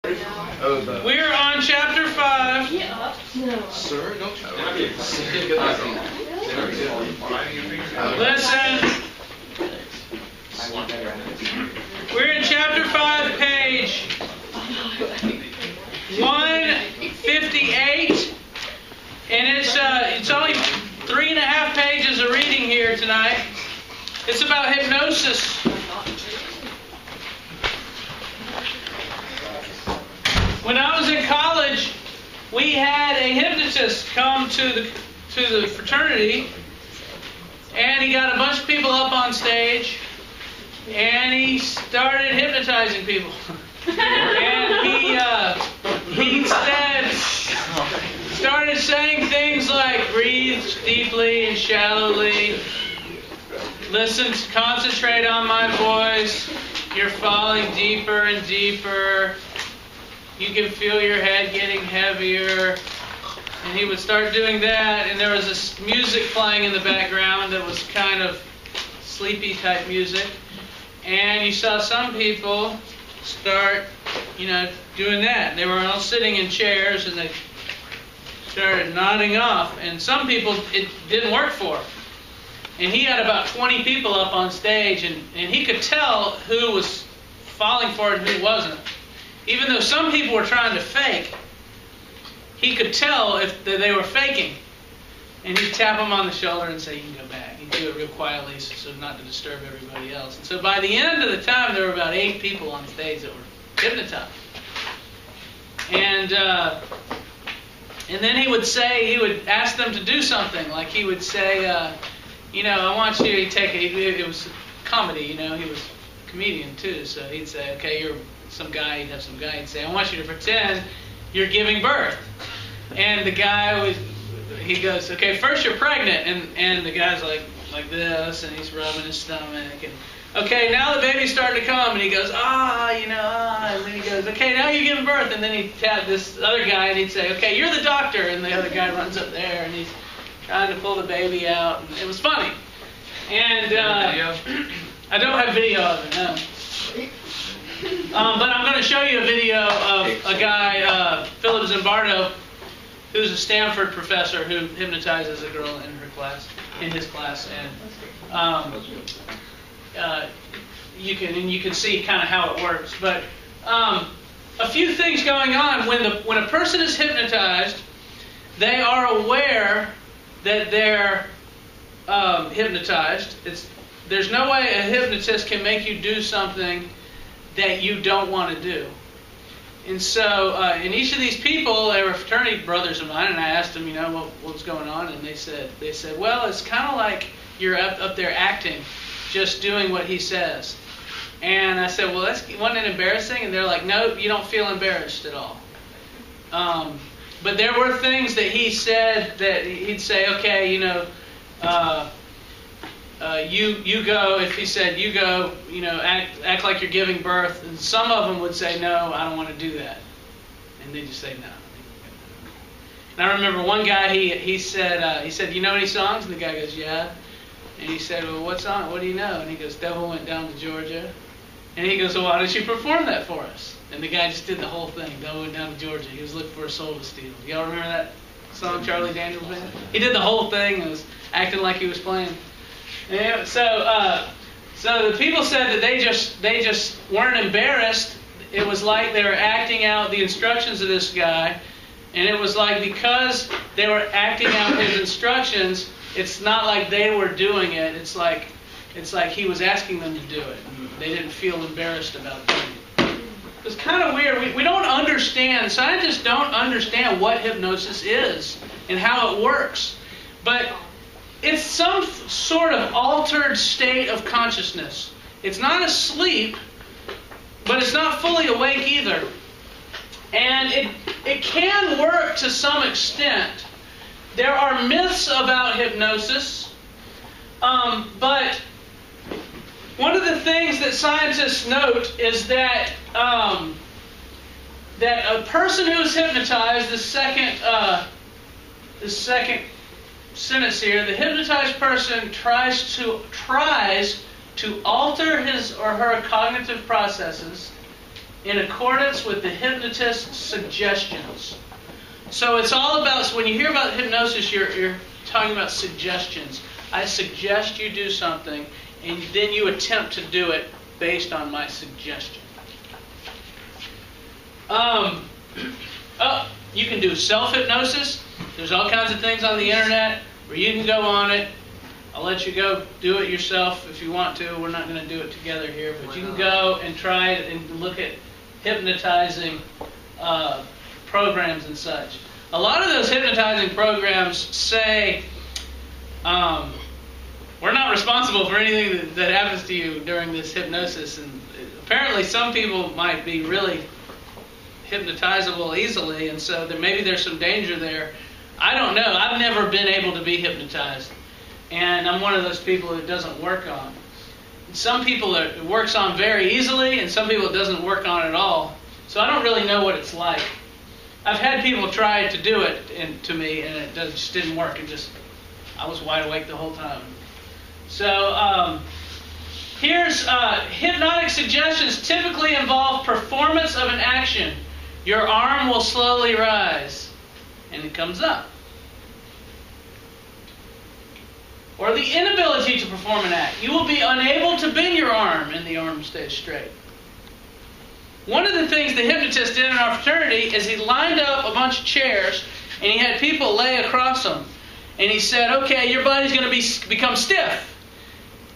We're on chapter 5. Sir, don't Listen. We're in chapter 5, page 158. And it's only 3.5 pages of reading here tonight. It's about hypnosis. When I was in college, we had a hypnotist come to the fraternity, and he got a bunch of people up on stage, and he started hypnotizing people. And he started saying things like, breathe deeply and shallowly, listen, concentrate on my voice, you're falling deeper and deeper. You can feel your head getting heavier. And he would start doing that, and there was this music playing in the background that was kind of sleepy type music. And you saw some people start, doing that. They were all sitting in chairs, and they started nodding off. And some people, it didn't work for. And he had about 20 people up on stage, and he could tell who was falling for it and who wasn't. Even though some people were trying to fake, he could tell if they were faking. And he'd tap them on the shoulder and say, you can go back. He'd do it real quietly so not to disturb everybody else. And so by the end of the time, there were about 8 people on stage that were hypnotized. And then he would ask them to do something. Like he would say, I want you to take it was comedy, he was a comedian too. So he'd say, okay, he'd have some guy, he'd say, I want you to pretend you're giving birth. And the guy he goes, okay, first you're pregnant. And the guy's like this, and he's rubbing his stomach. And, okay, now the baby's starting to come. And he goes, And then he goes, okay, now you're giving birth. And then he'd tap this other guy, and he'd say, okay, you're the doctor. And the other guy runs up there, and he's trying to pull the baby out. And it was funny. And I don't have video of it, no. But I'm going to show you a video of a guy, Philip Zimbardo, who's a Stanford professor who hypnotizes a girl in his class, and you can see kind of how it works. But a few things going on when a person is hypnotized, they are aware that they're hypnotized. There's no way a hypnotist can make you do something that you don't want to do. And so, in each of these people, they were fraternity brothers of mine, and I asked them, what was going on, and they said, well, it's kind of like you're up there acting, just doing what he says. And I said, well, wasn't it embarrassing? And they're like, no, you don't feel embarrassed at all. But there were things that he said that he'd say, okay, you go, if he said, you go, act like you're giving birth. And some of them would say, no, I don't want to do that. And they just say no. And I remember one guy, he said, you know any songs? And the guy goes, yeah. And he said, well, what song? What do you know? And he goes, Devil Went Down to Georgia. And he goes, well, why don't you perform that for us? And the guy just did the whole thing, Devil Went Down to Georgia. He was looking for a soul to steal. Y'all remember that song, Charlie Daniels Band? He did the whole thing and was acting like he was playing. Yeah, so the people said that they just weren't embarrassed. It was like they were acting out the instructions of this guy, and it was like because they were acting out his instructions, it's not like they were doing it. It's like he was asking them to do it. They didn't feel embarrassed about doing it. It's kind of weird. We don't understand. Scientists don't understand what hypnosis is and how it works, but it's some sort of altered state of consciousness. It's not asleep, but it's not fully awake either. And it can work to some extent. There are myths about hypnosis, but one of the things that scientists note is that that a person who is hypnotized, the second sentence here, the hypnotized person tries to alter his or her cognitive processes in accordance with the hypnotist's suggestions. So it's all about, so when you hear about hypnosis, you're talking about suggestions. I suggest you do something, and then you attempt to do it based on my suggestion. You can do self-hypnosis. There's all kinds of things on the internet where you can go on it. I'll let you go do it yourself if you want to. We're not going to do it together here, but you can go and try it and look at hypnotizing programs and such. A lot of those hypnotizing programs say, we're not responsible for anything that happens to you during this hypnosis. And apparently some people might be really hypnotizable easily, and so maybe there's some danger there. I don't know. I've never been able to be hypnotized. And I'm one of those people it doesn't work on. Some people it works on very easily, and some people it doesn't work on at all. So I don't really know what it's like. I've had people try to do it to me, and it just didn't work. I was wide awake the whole time. So here's hypnotic suggestions typically involve performance of an action. Your arm will slowly rise, and it comes up. Or the inability to perform an act. You will be unable to bend your arm, and the arm stays straight. One of the things the hypnotist did in our fraternity is he lined up a bunch of chairs, and he had people lay across them. And he said, okay, your body's going to become stiff.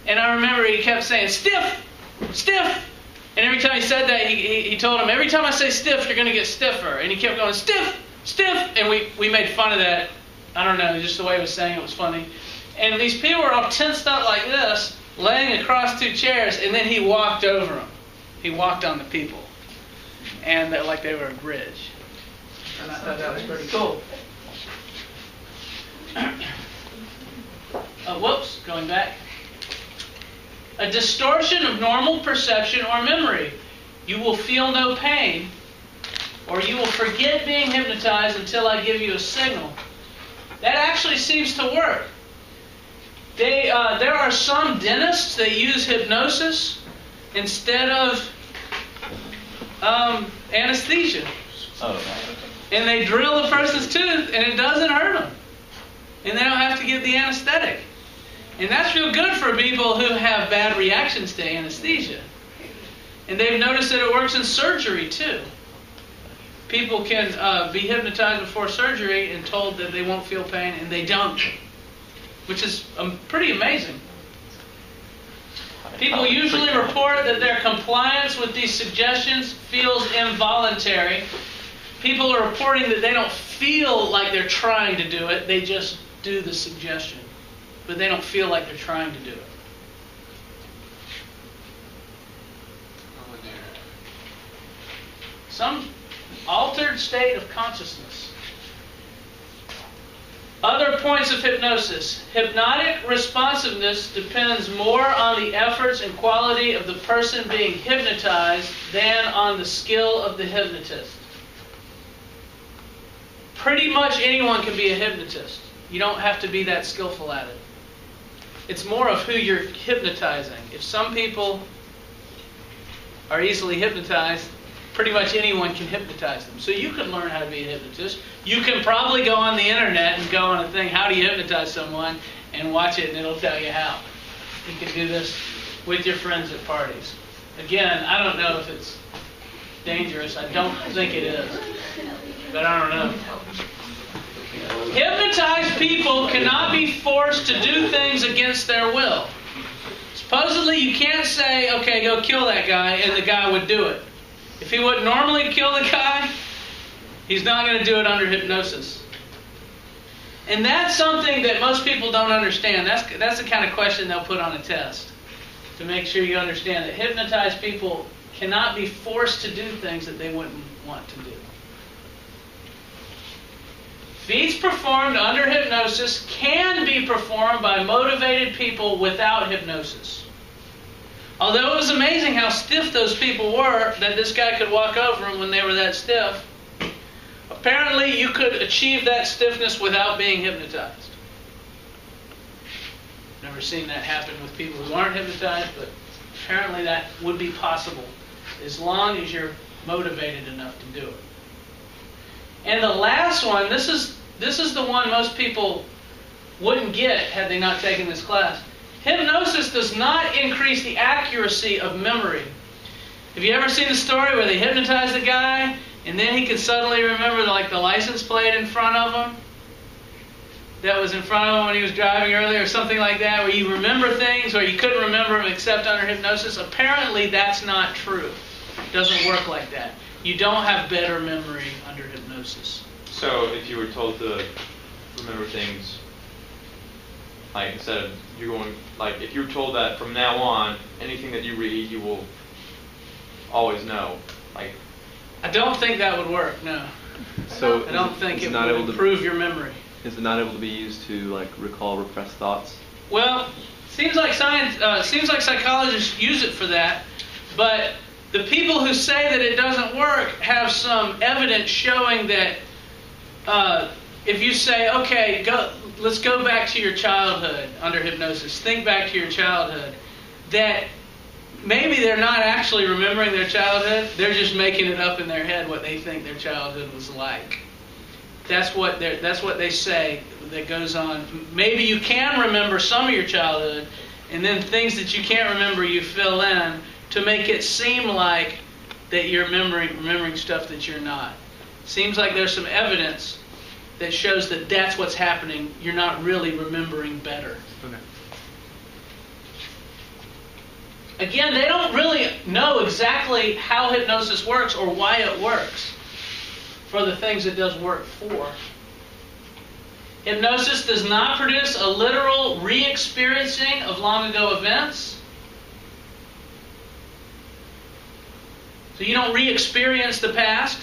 And I remember he kept saying, stiff, stiff. And every time he said that, he told him, every time I say stiff, you're going to get stiffer. And he kept going, stiff, stiff. And we made fun of that. I don't know, just the way he was saying it was funny. And these people were all tensed up like this, laying across two chairs, and then he walked over them. He walked on the people. And like they were a bridge. And I thought that was pretty cool. Whoops, going back. A distortion of normal perception or memory. You will feel no pain, or you will forget being hypnotized until I give you a signal. That actually seems to work. There are some dentists that use hypnosis instead of anesthesia. And they drill a person's tooth, and it doesn't hurt them. And they don't have to give the anesthetic. And that's real good for people who have bad reactions to anesthesia. And they've noticed that it works in surgery too. People can be hypnotized before surgery and told that they won't feel pain, and they don't. Which is pretty amazing. People usually report that their compliance with these suggestions feels involuntary. People are reporting that they don't feel like they're trying to do it. They just do the suggestion. But they don't feel like they're trying to do it. Some altered state of consciousness. Other points of hypnosis. Hypnotic responsiveness depends more on the efforts and quality of the person being hypnotized than on the skill of the hypnotist. Pretty much anyone can be a hypnotist. You don't have to be that skillful at it. It's more of who you're hypnotizing. If some people are easily hypnotized, pretty much anyone can hypnotize them. So you can learn how to be a hypnotist. You can probably go on the internet and go on a thing, how do you hypnotize someone, and watch it and it'll tell you how. You can do this with your friends at parties. Again, I don't know if it's dangerous. I don't think it is. But I don't know. Hypnotized people cannot be forced to do things against their will. Supposedly you can't say, okay, go kill that guy, and the guy would do it. If he would normally kill the guy, he's not going to do it under hypnosis. And that's something that most people don't understand. That's the kind of question they'll put on a test to make sure you understand that hypnotized people cannot be forced to do things that they wouldn't want to do. Feats performed under hypnosis can be performed by motivated people without hypnosis. Although it was amazing how stiff those people were, that this guy could walk over them when they were that stiff, apparently you could achieve that stiffness without being hypnotized. Never seen that happen with people who aren't hypnotized, but apparently that would be possible as long as you're motivated enough to do it. And the last one, this is the one most people wouldn't get had they not taken this class. Hypnosis does not increase the accuracy of memory. Have you ever seen the story where they hypnotize the guy and then he could suddenly remember the license plate in front of him? That was in front of him when he was driving earlier, or something like that, where you remember things or you couldn't remember them except under hypnosis. Apparently that's not true. It doesn't work like that. You don't have better memory under hypnosis. So if you were told to remember things, like instead of you going, like if you were told that from now on, anything that you read, you will always know. Like, I don't think that would work, no. So I don't think it would improve your memory. Is it not able to be used to recall repressed thoughts? Well, seems like psychologists use it for that, but the people who say that it doesn't work have some evidence showing that if you say, okay, let's go back to your childhood under hypnosis, think back to your childhood, that maybe they're not actually remembering their childhood, they're just making it up in their head what they think their childhood was like. That's what they say that goes on. Maybe you can remember some of your childhood, and then things that you can't remember you fill in to make it seem like that you're remembering stuff that you're not. Seems like there's some evidence that shows that that's what's happening. You're not really remembering better. Okay. Again, they don't really know exactly how hypnosis works or why it works for the things it does work for. Hypnosis does not produce a literal re-experiencing of long ago events. So you don't re-experience the past.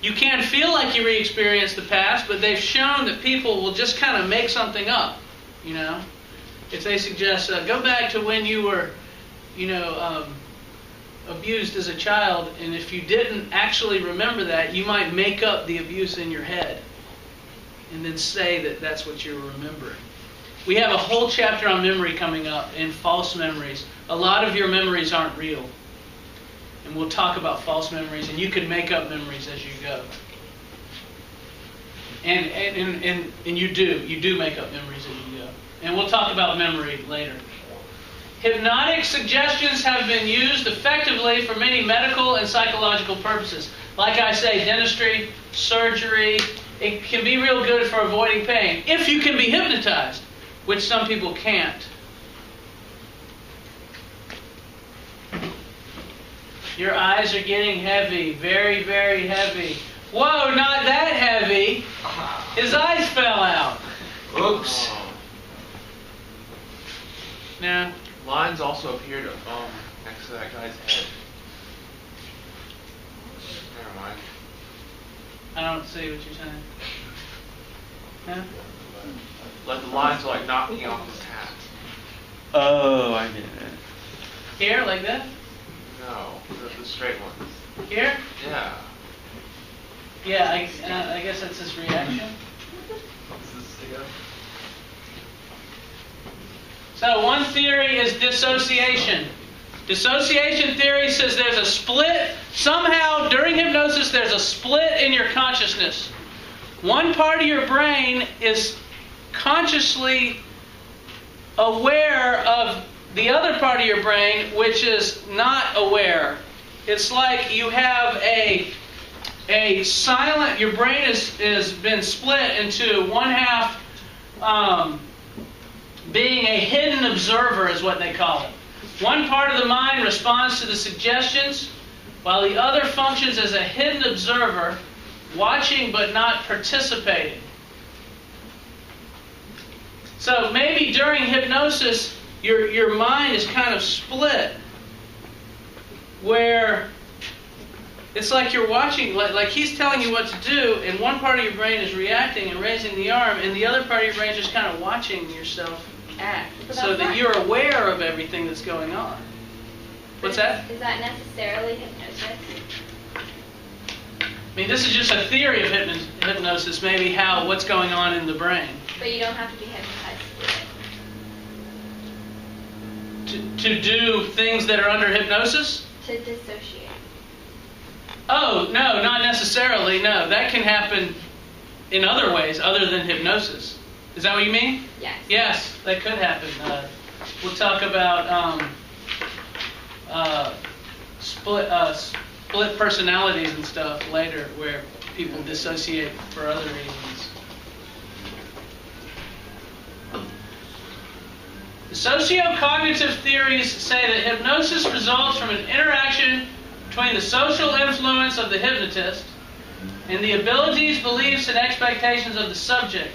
You can feel like you re-experience the past, but they've shown that people will just kind of make something up. You know, if they suggest, go back to when you were, abused as a child, and if you didn't actually remember that, you might make up the abuse in your head and then say that that's what you're remembering. We have a whole chapter on memory coming up in false memories. A lot of your memories aren't real. And we'll talk about false memories, and you can make up memories as you go. And you do make up memories as you go. And we'll talk about memory later. Hypnotic suggestions have been used effectively for many medical and psychological purposes. Like I say, dentistry, surgery. It can be real good for avoiding pain if you can be hypnotized, which some people can't. Your eyes are getting heavy, very, very heavy. Whoa, not that heavy. His eyes fell out. Oops. No. Lines also appeared next to that guy's head. Never mind. I don't see what you're saying. No? Like the lines are knocking off his hat. Oh, I get it. Here, like that? No, the straight ones. Here? Yeah. Yeah, I guess that's his reaction. What's this again? So one theory is dissociation. Dissociation theory says there's a split. Somehow during hypnosis there's a split in your consciousness. One part of your brain is consciously aware of the other part of your brain which is not aware. It's like you have a silent, your brain has been split into one half being a hidden observer is what they call it. One part of the mind responds to the suggestions, while the other functions as a hidden observer, watching but not participating. So maybe during hypnosis, your mind is kind of split, where it's like you're watching, like he's telling you what to do, and one part of your brain is reacting and raising the arm, and the other part of your brain is just kind of watching yourself act, so that you're aware of everything that's going on. What's that? Is that necessarily hypnosis? I mean, this is just a theory of hypnosis, maybe what's going on in the brain. But you don't have to be hypnotized to do it. To do things that are under hypnosis? To dissociate. Oh, no, not necessarily. No, that can happen in other ways other than hypnosis. Is that what you mean? Yes. Yes, that could happen. We'll talk about split personalities and stuff later, where people dissociate for other reasons. The sociocognitive theories say that hypnosis results from an interaction between the social influence of the hypnotist and the abilities, beliefs, and expectations of the subject.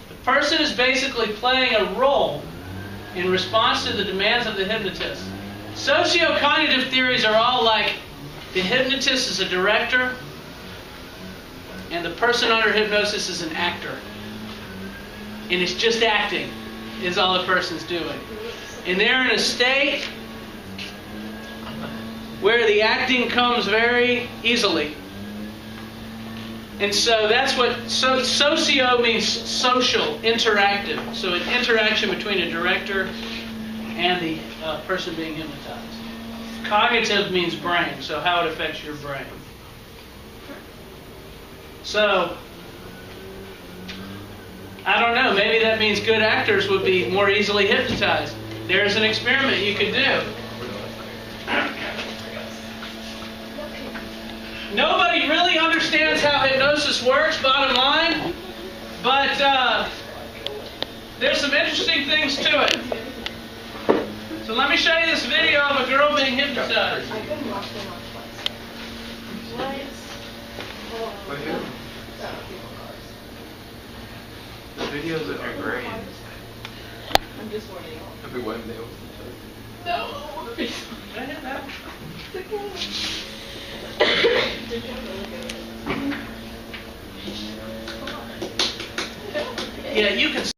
The person is basically playing a role in response to the demands of the hypnotist. Sociocognitive theories are all like the hypnotist is a director and the person under hypnosis is an actor. And it's just acting is all the person's doing. And they're in a state where the acting comes very easily. And so that's what socio means: social, interactive. So an interaction between a director and the person being hypnotized. Cognitive means brain, so how it affects your brain. So, I don't know, maybe that means good actors would be more easily hypnotized. There's an experiment you could do. Nobody really understands how hypnosis works, bottom line, but there's some interesting things to it. So let me show you this video of a girl being hypnotized. The videos of your brain. I'm just warning you. Every Wednesday. Yeah, you can